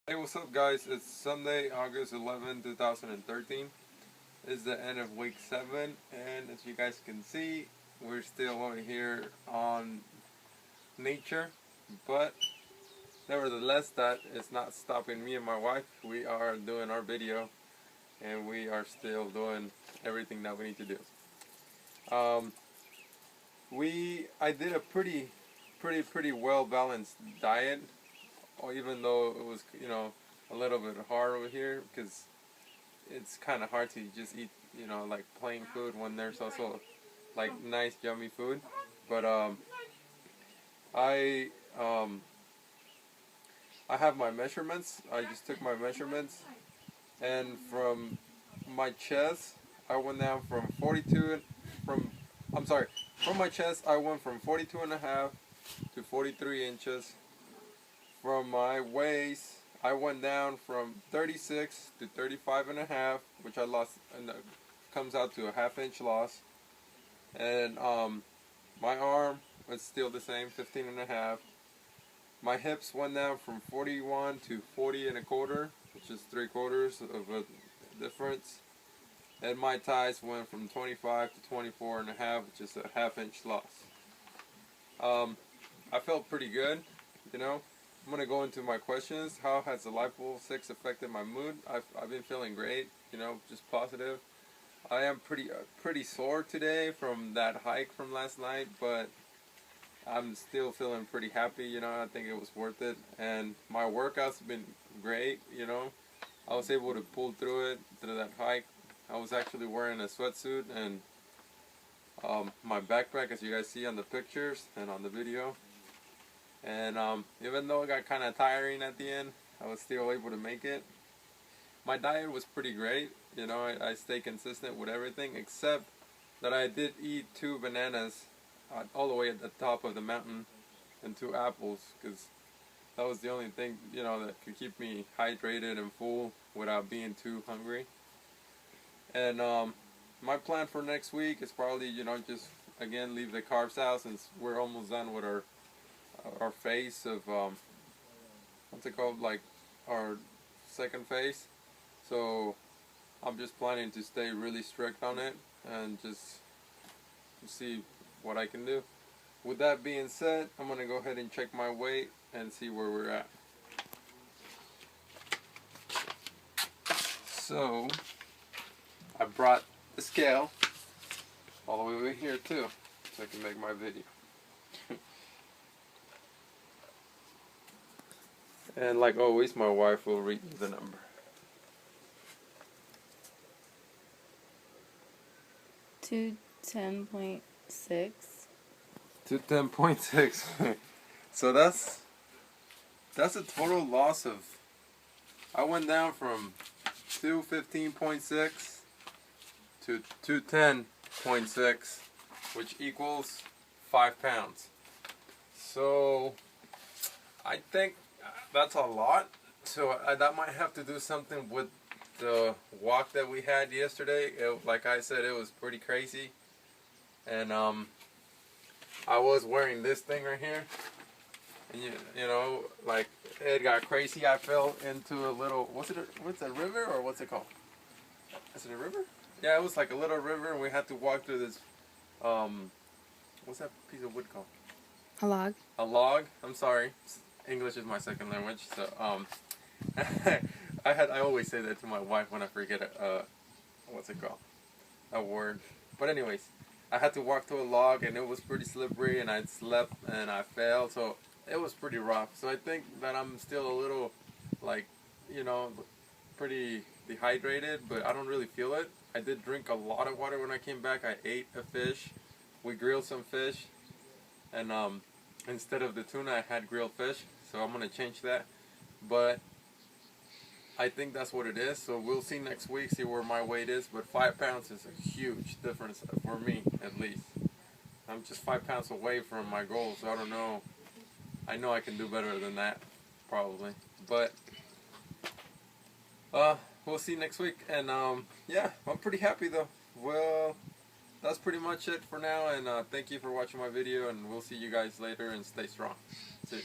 Hey, what's up guys? It's Sunday, August 11, 2013. It's the end of week 7, and as you guys can see, we're still over here on nature, but nevertheless, that is not stopping me and my wife. We are doing our video, and we are still doing everything that we need to do. I did a pretty well balanced diet, even though it was, a little bit hard over here because it's kind of hard to just eat, like plain food when there's also like nice yummy food. But I I have my measurements. I just took my measurements, and from my chest I went down from 42 from I'm sorry, from my chest I went from 42 and a half to 43 inches. From my waist I went down from 36 to 35 and a half, which I lost, and comes out to a ½ inch loss. And my arm was still the same, 15 and a half. My hips went down from 41 to 40 and a quarter, which is 3/4 of a difference. And my thighs went from 25 to 24 and a half, which is a ½ inch loss. I felt pretty good, I'm going to go into my questions. How has the Lipo 6 affected my mood? I've been feeling great, just positive. I am pretty sore today from that hike from last night, but I'm still feeling pretty happy, I think it was worth it. And my workouts have been great, I was able to pull through that hike. I was actually wearing a sweatsuit and my backpack, as you guys see on the pictures and on the video. And even though it got kind of tiring at the end, I was still able to make it. My diet was pretty great, I stayed consistent with everything, except that I did eat 2 bananas all the way at the top of the mountain and 2 apples, because that was the only thing, that could keep me hydrated and full without being too hungry. And my plan for next week is probably, just again leave the carbs out, since we're almost done with our phase of what's it called, like our second phase. So I'm just planning to stay really strict on it and just see what I can do. With that being said, I'm gonna go ahead and check my weight and see where we're at. So I brought the scale all the way over here too, so I can make my video. And like always, my wife will read the number. 210.6. 210.6. So that's a total loss of. I went down from 215.6 to 210.6, which equals 5 pounds. So I think that's a lot. So that might have to do something with the walk that we had yesterday. Like I said, it was pretty crazy. And I was wearing this thing right here, and like it got crazy. I fell into a little, what's a river, or what's it called? Is it a river? Yeah, it was like a little river, and we had to walk through this what's that piece of wood called? A log. A log. I'm sorry, English is my second language, so I always say that to my wife when I forget what's it called, a word. But anyways, I had to walk through a log, and it was pretty slippery, and I slept and I fell, so it was pretty rough. So I think that I'm still a little, like, pretty dehydrated, but I don't really feel it. I did drink a lot of water when I came back. I ate a fish. We grilled some fish, and instead of the tuna, I had grilled fish. So I'm gonna change that. But I think that's what it is. So we'll see next week, see where my weight is. But 5 pounds is a huge difference for me, at least. I'm just 5 pounds away from my goal, so I don't know. I know I can do better than that, probably. But we'll see next week. And yeah, I'm pretty happy though. Well, that's pretty much it for now. And thank you for watching my video. And we'll see you guys later. And stay strong. See you.